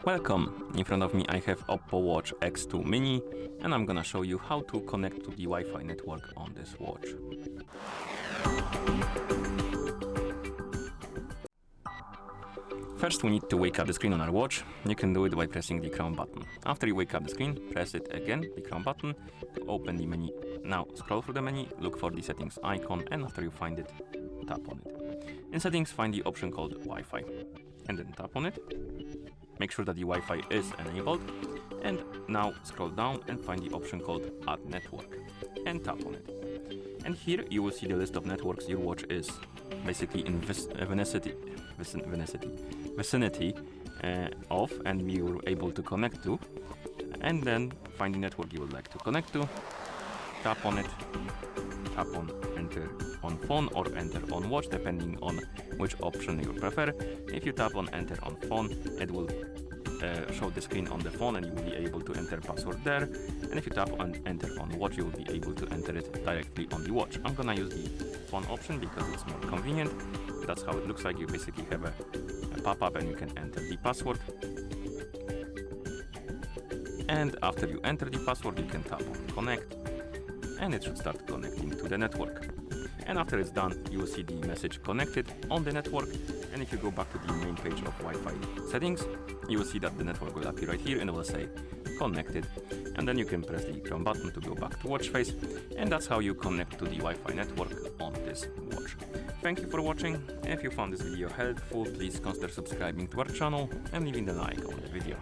Welcome! In front of me I have OPPO Watch X2 Mini and I'm gonna show you how to connect to the Wi-Fi network on this watch. First we need to wake up the screen on our watch. You can do it by pressing the crown button. After you wake up the screen, press it again, the crown button, to open the menu. Now scroll through the menu, look for the settings icon, and after you find it, tap on it. In settings, find the option called Wi-Fi and then tap on it. Make sure that the Wi-Fi is enabled, and now scroll down and find the option called Add Network and tap on it. And here you will see the list of networks your watch is basically in vicinity of, and you're able to connect to. And then find the network you would like to connect to, tap on it, tap on enter on phone or enter on watch depending on which option you prefer. If you tap on enter on phone, it will show the screen on the phone and you will be able to enter password there. And if you tap on enter on watch, you will be able to enter it directly on the watch. I'm gonna use the phone option because it's more convenient. That's how it looks like. You basically have a pop-up and you can enter the password. And after you enter the password, you can tap on connect and it should start connecting to the network. And after it's done, you will see the message connected on the network. And if you go back to the main page of Wi-Fi settings, you will see that the network will appear right here and it will say connected. And then you can press the crown button to go back to watch face. And that's how you connect to the Wi-Fi network on this watch. Thank you for watching. If you found this video helpful, please consider subscribing to our channel and leaving a like on the video.